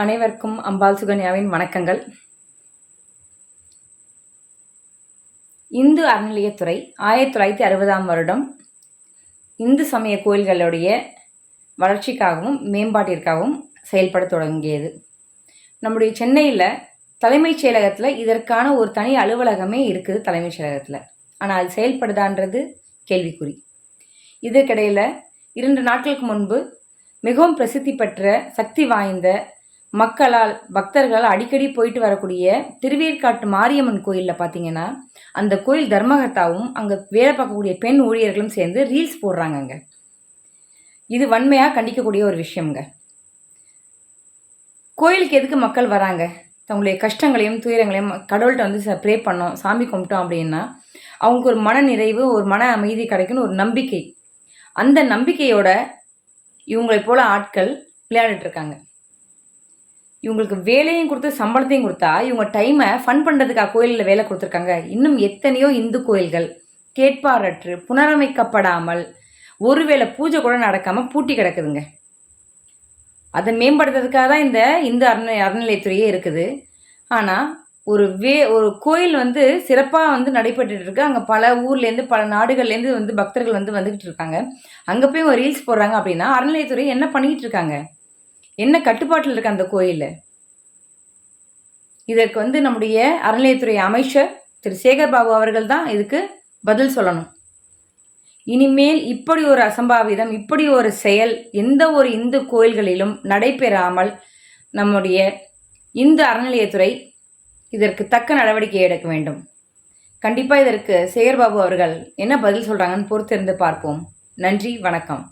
அனைவருக்கும் அம்பாள் சுகன்யாவின் வணக்கங்கள். இந்து அறநிலையத்துறை 1960ஆம் வருடம் இந்து சமய கோயில்களுடைய வளர்ச்சிக்காகவும் மேம்பாட்டிற்காகவும் செயல்பட தொடங்கியது. நம்முடைய சென்னையில் தலைமைச் செயலகத்தில் இதற்கான ஒரு தனி அலுவலகமே இருக்குது தலைமைச் செயலகத்தில். ஆனால் அது செயல்படுதான்றது கேள்விக்குறி. இதற்கிடையில் 2 நாட்களுக்கு முன்பு மிகவும் பிரசித்தி பெற்ற சக்தி வாய்ந்த மக்களால் பக்தர்களால் அடிக்கடி போயிட்டு வரக்கூடிய திருவேற்காட்டு மாரியம்மன் கோயிலில் பார்த்தீங்கன்னா, அந்த கோயில் தர்மகர்த்தாவும் அங்கே வேலை பார்க்கக்கூடிய பெண் ஊழியர்களும் சேர்ந்து ரீல்ஸ் போடுறாங்கங்க. இது வன்மையாக கண்டிக்கக்கூடிய ஒரு விஷயம்ங்க. கோயிலுக்கு எதுக்கு மக்கள் வராங்க? தங்களுடைய கஷ்டங்களையும் துயரங்களையும் கடவுள்கிட்ட வந்து ப்ரே பண்ணோம், சாமி கும்பிட்டோம் அப்படின்னா அவங்களுக்கு ஒரு மன நிறைவு, ஒரு மன அமைதி கிடைக்குன்னு ஒரு நம்பிக்கை. அந்த நம்பிக்கையோட இவங்களை போல ஆட்கள் விளையாடிட்டு இருக்காங்க. இவங்களுக்கு வேலையும் கொடுத்து சம்பளத்தையும் கொடுத்தா இவங்க டைமை ஃபன் பண்ணுறதுக்காக கோயிலில் வேலை கொடுத்துருக்காங்க. இன்னும் எத்தனையோ இந்து கோயில்கள் கேட்பாரற்று புனரமைக்கப்படாமல் ஒருவேளை பூஜை கூட நடக்காமல் பூட்டி கிடக்குதுங்க. அதை மேம்படுத்துறதுக்காக தான் இந்த இந்து அறநிலையத்துறையே இருக்குது. ஆனால் ஒரு கோயில் வந்து சிறப்பாக வந்து நடைபெற்றுட்டு இருக்கு. அங்கே பல ஊர்லேருந்து பல நாடுகள்லேருந்து வந்து பக்தர்கள் வந்து வந்துக்கிட்டு இருக்காங்க. அங்கே போய் ஒரு ரீல்ஸ் போடுறாங்க அப்படின்னா அறநிலையத்துறை என்ன பண்ணிக்கிட்டு இருக்காங்க? என்ன கட்டுப்பாட்டில் இருக்க அந்த கோயில்? இதற்கு வந்து நம்முடைய அறநிலையத்துறை அமைச்சர் திரு சேகர் பாபு அவர்கள் தான் இதுக்கு பதில் சொல்லணும். இனிமேல் இப்படி ஒரு அசம்பாவிதம், இப்படி ஒரு செயல் எந்த ஒரு இந்து கோயில்களிலும் நடைபெறாமல் நம்முடைய இந்து அறநிலையத்துறை இதற்கு தக்க நடவடிக்கை எடுக்க வேண்டும். கண்டிப்பாக இதற்கு சேகர் பாபு அவர்கள் என்ன பதில் சொல்கிறாங்கன்னு பொறுத்திருந்து பார்ப்போம். நன்றி, வணக்கம்.